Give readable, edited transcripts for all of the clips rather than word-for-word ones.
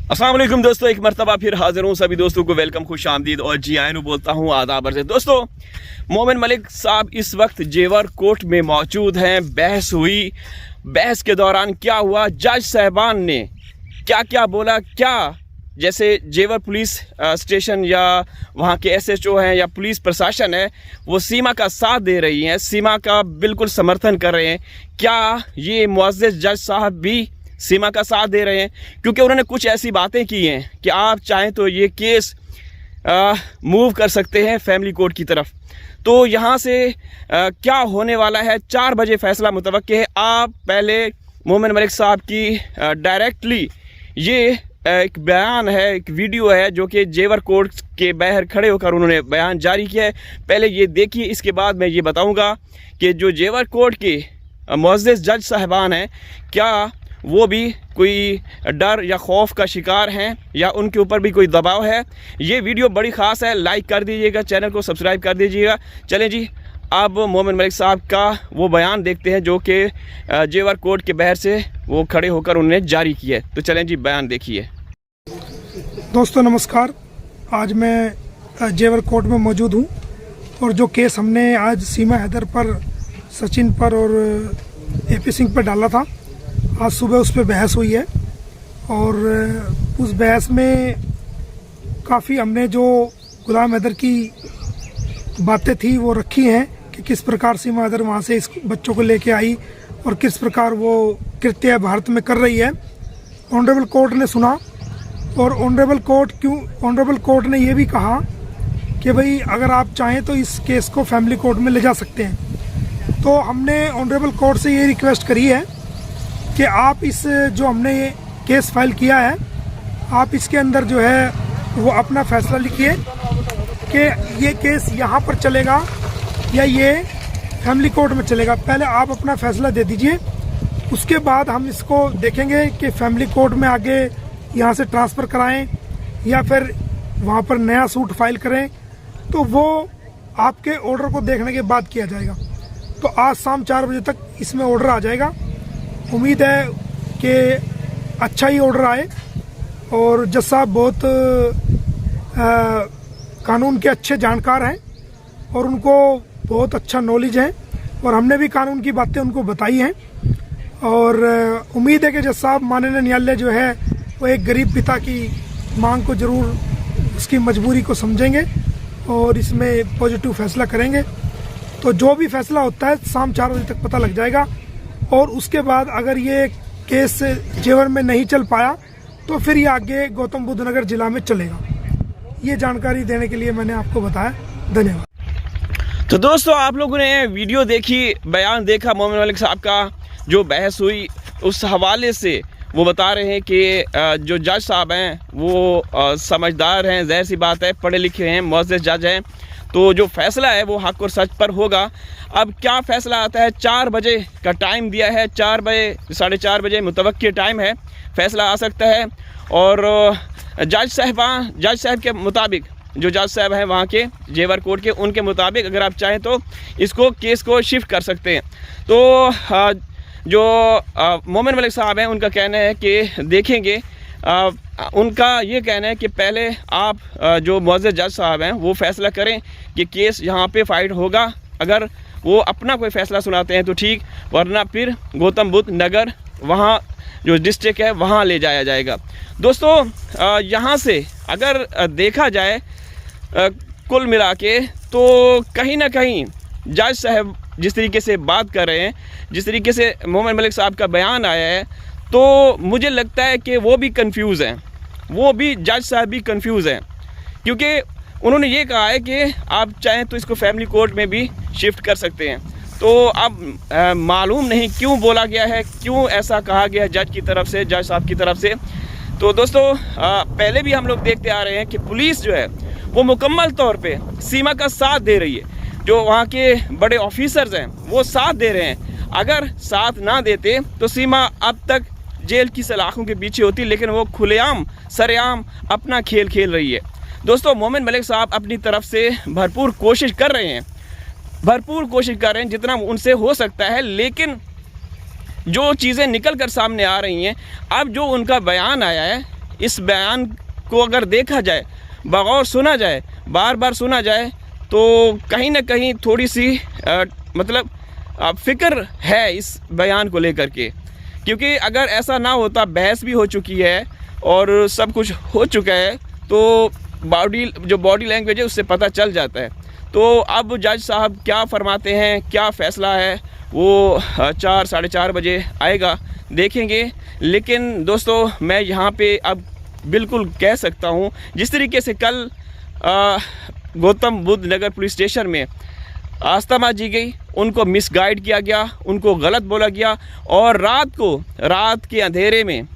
अस्सलाम वालेकुम दोस्तों, एक मरतबा फिर हाजिर हूँ। सभी दोस्तों को वेलकम, खुश आमदीद और जी आयनु बोलता हूँ आदाब अर्ज़। दोस्तों, मोमिन मलिक साहब इस वक्त जेवर कोर्ट में मौजूद हैं। बहस हुई, बहस के दौरान क्या हुआ, जज साहबान ने क्या क्या बोला, क्या जैसे जेवर पुलिस स्टेशन या वहाँ के SHO हैं या पुलिस प्रशासन है, वो सीमा का साथ दे रही हैं, सीमा का बिल्कुल समर्थन कर रहे हैं। क्या ये मुअज़्ज़ज़ जज साहब भी सीमा का साथ दे रहे हैं? क्योंकि उन्होंने कुछ ऐसी बातें की हैं कि आप चाहें तो ये केस मूव कर सकते हैं फैमिली कोर्ट की तरफ। तो यहाँ से क्या होने वाला है, 4 बजे फैसला मुतवक्के है। आप पहले मोमिन मलिक साहब की डायरेक्टली ये एक बयान है, एक वीडियो है जो कि जेवर कोर्ट के बाहर खड़े होकर उन्होंने बयान जारी किया है। पहले ये देखिए, इसके बाद मैं ये बताऊँगा कि जो जेवर कोर्ट के मुअज़्ज़ज़ जज साहबान हैं, क्या वो भी कोई डर या खौफ का शिकार हैं या उनके ऊपर भी कोई दबाव है। ये वीडियो बड़ी ख़ास है, लाइक कर दीजिएगा, चैनल को सब्सक्राइब कर दीजिएगा। चलें जी, अब मोमिन मलिक साहब का वो बयान देखते हैं जो कि जेवर कोर्ट के बाहर से वो खड़े होकर उन्होंने जारी किया है। तो चलें जी, बयान देखिए। दोस्तों नमस्कार, आज मैं जेवर कोर्ट में मौजूद हूँ और जो केस हमने आज सीमा हैदर पर, सचिन पर और AP सिंह पर डाला था, आज सुबह उस पर बहस हुई है। और उस बहस में काफ़ी हमने जो गुलाम हैदर की बातें थी वो रखी हैं कि किस प्रकार सीमा हैदर वहाँ से इस बच्चों को लेके आई और किस प्रकार वो कृत्य भारत में कर रही है। ऑनरेबल कोर्ट ने सुना और ऑनरेबल कोर्ट ने ये भी कहा कि भाई अगर आप चाहें तो इस केस को फैमिली कोर्ट में ले जा सकते हैं। तो हमने ऑनरेबल कोर्ट से ये रिक्वेस्ट करी है कि आप इस जो हमने ये केस फाइल किया है, आप इसके अंदर जो है वो अपना फैसला लिखिए कि ये केस यहाँ पर चलेगा या ये फैमिली कोर्ट में चलेगा। पहले आप अपना फैसला दे दीजिए, उसके बाद हम इसको देखेंगे कि फैमिली कोर्ट में आगे यहाँ से ट्रांसफ़र कराएं या फिर वहाँ पर नया सूट फाइल करें। तो वो आपके ऑर्डर को देखने के बाद किया जाएगा। तो आज शाम 4 बजे तक इसमें ऑर्डर आ जाएगा। उम्मीद है कि अच्छा ही ऑर्डर आए और जज साहब बहुत कानून के अच्छे जानकार हैं और उनको बहुत अच्छा नॉलेज है और हमने भी कानून की बातें उनको बताई हैं। और उम्मीद है कि जज साहब माननीय न्यायालय जो है वो एक गरीब पिता की मांग को ज़रूर, उसकी मजबूरी को समझेंगे और इसमें पॉजिटिव फैसला करेंगे। तो जो भी फैसला होता है शाम 4 बजे तक पता लग जाएगा। और उसके बाद अगर ये केस जेवर में नहीं चल पाया तो फिर ये आगे गौतम बुद्ध नगर जिला में चलेगा। ये जानकारी देने के लिए मैंने आपको बताया। धन्यवाद। तो दोस्तों, आप लोगों ने वीडियो देखी, बयान देखा मोमिन मलिक साहब का, जो बहस हुई उस हवाले से वो बता रहे हैं कि जो जज साहब हैं वो समझदार हैं, ज़ाहिर सी बात है, पढ़े लिखे हैं, मुअज़्ज़ज़ जज हैं। तो जो फ़ैसला है वो हक़ और सच पर होगा। अब क्या फ़ैसला आता है, 4 बजे का टाइम दिया है, 4 बजे 4:30 बजे मुतवक्की टाइम है, फ़ैसला आ सकता है। और जज साहब के मुताबिक, जो जज साहब हैं वहाँ के जेवर कोर्ट के, उनके मुताबिक अगर आप चाहें तो इसको केस को शिफ्ट कर सकते हैं। तो जो मोमिन मलिक साहब हैं उनका कहना है कि देखेंगे, उनका ये कहना है कि पहले आप जो मुअज़्ज़ज़ जज साहब हैं वो फ़ैसला करें कि केस यहाँ पे फाइट होगा। अगर वो अपना कोई फ़ैसला सुनाते हैं तो ठीक, वरना फिर गौतम बुद्ध नगर, वहाँ जो डिस्ट्रिक्ट है, वहाँ ले जाया जाएगा। दोस्तों, यहाँ से अगर देखा जाए कुल मिला के, तो कहीं ना कहीं जज साहब जिस तरीके से बात कर रहे हैं, जिस तरीके से मोमिन मलिक साहब का बयान आया है, तो मुझे लगता है कि वो भी कंफ्यूज हैं, वो भी जज साहब भी कंफ्यूज हैं। क्योंकि उन्होंने ये कहा है कि आप चाहें तो इसको फैमिली कोर्ट में भी शिफ्ट कर सकते हैं। तो अब मालूम नहीं क्यों बोला गया है, क्यों ऐसा कहा गया है जज की तरफ से, जज साहब की तरफ से। तो दोस्तों, पहले भी हम लोग देखते आ रहे हैं कि पुलिस जो है वो मुकम्मल तौर पे सीमा का साथ दे रही है। जो वहाँ के बड़े ऑफिसर्स हैं वो साथ दे रहे हैं। अगर साथ ना देते तो सीमा अब तक जेल की सलाखों के पीछे होती, लेकिन वो खुलेआम सरेआम अपना खेल खेल रही है। दोस्तों, मोमिन मलिक साहब अपनी तरफ से भरपूर कोशिश कर रहे हैं, जितना उनसे हो सकता है। लेकिन जो चीज़ें निकल कर सामने आ रही हैं, अब जो उनका बयान आया है, इस बयान को अगर देखा जाए, बगौर सुना जाए, बार बार सुना जाए, तो कहीं ना कहीं थोड़ी सी मतलब फ़िक्र है इस बयान को लेकर के। क्योंकि अगर ऐसा ना होता, बहस भी हो चुकी है और सब कुछ हो चुका है, तो बॉडी लैंग्वेज है उससे पता चल जाता है। तो अब जज साहब क्या फरमाते हैं, क्या फ़ैसला है, वो 4 साढ़े 4 बजे आएगा, देखेंगे। लेकिन दोस्तों मैं यहाँ पे अब बिल्कुल कह सकता हूँ, जिस तरीके से कल गौतम बुद्ध नगर पुलिस स्टेशन में आस्था माँ जी गई, उनको मिसगाइड किया गया, उनको गलत बोला गया, और रात के अंधेरे में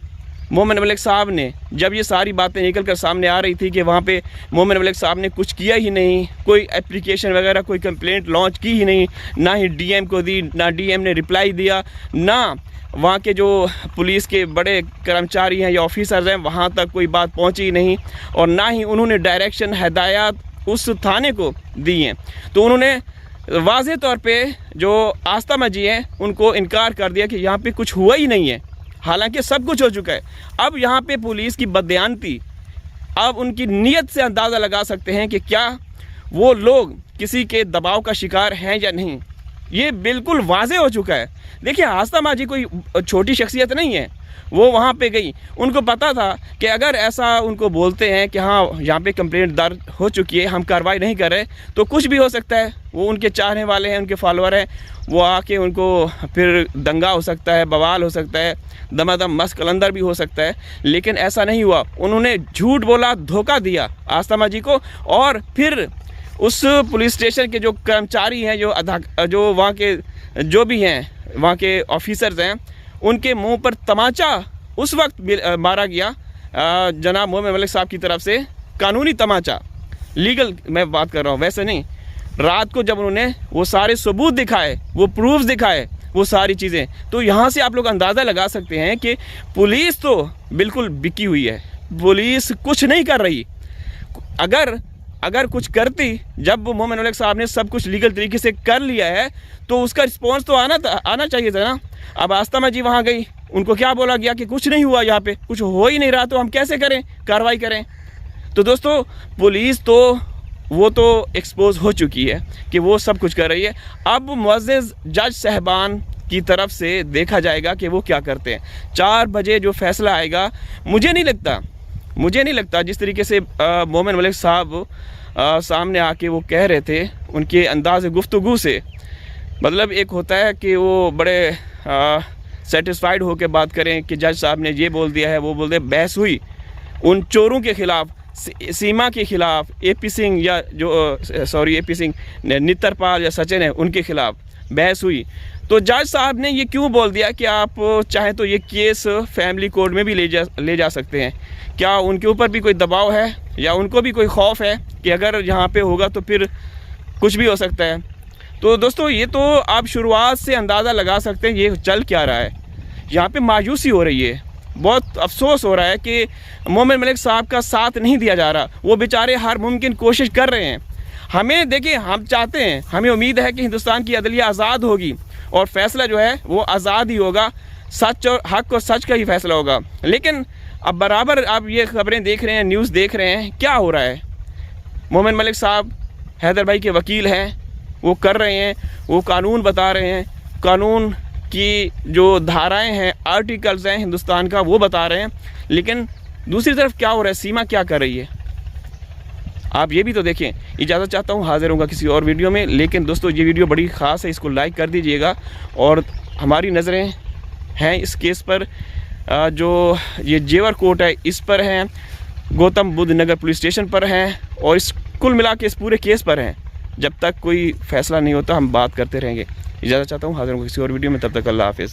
मोमिन मलिक साहब ने, जब ये सारी बातें निकल कर सामने आ रही थी कि वहाँ पे मोमिन मलिक साहब ने कुछ किया ही नहीं, कोई एप्लीकेशन वगैरह, कोई कंप्लेंट लॉन्च की ही नहीं, ना ही डीएम को दी, ना डीएम ने रिप्लाई दिया, ना वहाँ के जो पुलिस के बड़े कर्मचारी हैं या ऑफिसर्स हैं वहाँ तक कोई बात पहुँची ही नहीं, और ना ही उन्होंने डायरेक्शन हिदायत उस थाने को दी हैं। तो उन्होंने वाज़े तौर पे जो आस्था माँ जी हैं उनको इनकार कर दिया कि यहाँ पे कुछ हुआ ही नहीं है, हालांकि सब कुछ हो चुका है। अब यहाँ पे पुलिस की बदयानती, अब उनकी नीयत से अंदाज़ा लगा सकते हैं कि क्या वो लोग किसी के दबाव का शिकार हैं या नहीं। ये बिल्कुल वाज़े हो चुका है। देखिए, आस्था माँ जी कोई छोटी शख्सियत नहीं है, वो वहाँ पे गई, उनको पता था कि अगर ऐसा उनको बोलते हैं कि हाँ यहाँ पे कंप्लेंट दर्ज हो चुकी है, हम कार्रवाई नहीं कर रहे, तो कुछ भी हो सकता है। वो उनके चाहने वाले हैं, उनके फॉलोअर हैं, वो आके उनको फिर दंगा हो सकता है, बवाल हो सकता है, दमादम मस्त कलंदर भी हो सकता है। लेकिन ऐसा नहीं हुआ, उन्होंने झूठ बोला, धोखा दिया आस्था माँ जी को, और फिर उस पुलिस स्टेशन के जो कर्मचारी हैं, जो वहाँ के जो भी हैं, वहाँ के ऑफिसर्स हैं, उनके मुंह पर तमाचा उस वक्त मारा गया जनाब मोमिन मलिक साहब की तरफ से, कानूनी तमाचा, लीगल मैं बात कर रहा हूँ, वैसे नहीं। रात को जब उन्होंने वो सारे सबूत दिखाए, वो प्रूफ्स दिखाए, वो सारी चीज़ें, तो यहाँ से आप लोग अंदाज़ा लगा सकते हैं कि पुलिस तो बिल्कुल बिकी हुई है, पुलिस कुछ नहीं कर रही। अगर कुछ करती, जब मोमिन मलिक साहब ने सब कुछ लीगल तरीके से कर लिया है, तो उसका रिस्पॉन्स तो आना चाहिए था ना। अब आस्था माँ जी वहाँ गई, उनको क्या बोला गया कि कुछ नहीं हुआ, यहाँ पे कुछ हो ही नहीं रहा, तो हम कैसे करें, कार्रवाई करें। तो दोस्तों पुलिस तो वो तो एक्सपोज हो चुकी है कि वो सब कुछ कर रही है। अब मुअज़्ज़िज़ जज साहबान की तरफ से देखा जाएगा कि वो क्या करते हैं। 4 बजे जो फैसला आएगा, मुझे नहीं लगता जिस तरीके से मोमिन मलिक साहब सामने आके वो कह रहे थे, उनके अंदाज़ गुफ्तगू से, मतलब एक होता है कि वो बड़े सेटिस्फाइड होकर बात करें कि जज साहब ने ये बोल दिया है, वो बोल दिया। बहस हुई उन चोरों के ख़िलाफ़, सीमा के ख़िलाफ़, एपी सिंह या एपी सिंह, नित्तरपाल या सचिन है, उनके ख़िलाफ़ बहस हुई। तो जज साहब ने ये क्यों बोल दिया कि आप चाहें तो ये केस फैमिली कोर्ट में भी ले जा सकते हैं। क्या उनके ऊपर भी कोई दबाव है, या उनको भी कोई खौफ है कि अगर यहाँ पे होगा तो फिर कुछ भी हो सकता है। तो दोस्तों ये तो आप शुरुआत से अंदाज़ा लगा सकते हैं ये चल क्या रहा है। यहाँ पे मायूसी हो रही है, बहुत अफसोस हो रहा है कि मोमिन मलिक साहब का साथ नहीं दिया जा रहा। वो बेचारे हर मुमकिन कोशिश कर रहे हैं। हमें देखिए, हम चाहते हैं, हमें उम्मीद है कि हिंदुस्तान की अदलिया आज़ाद होगी और फैसला जो है वो आज़ाद ही होगा, सच और हक और सच का ही फैसला होगा। लेकिन अब बराबर आप ये खबरें देख रहे हैं, न्यूज़ देख रहे हैं, क्या हो रहा है। मोमिन मलिक साहब हैदर भाई के वकील हैं, वो कर रहे हैं, वो कानून बता रहे हैं, कानून की जो धाराएं हैं, आर्टिकल्स हैं हिंदुस्तान का, वो बता रहे हैं। लेकिन दूसरी तरफ क्या हो रहा है, सीमा क्या कर रही है, आप ये भी तो देखें। इजाज़त चाहता हूँ, हाजिर होगा किसी और वीडियो में। लेकिन दोस्तों ये वीडियो बड़ी ख़ास है, इसको लाइक कर दीजिएगा। और हमारी नज़रें हैं इस केस पर, जो ये जेवर कोर्ट है इस पर हैं, गौतम बुद्ध नगर पुलिस स्टेशन पर हैं, और इस कुल मिला के इस पूरे केस पर हैं। जब तक कोई फ़ैसला नहीं होता हम बात करते रहेंगे। इजाज़त चाहता हूँ, हाजिर होगा किसी और वीडियो में, तब तक अल्लाह हाफ़िज़।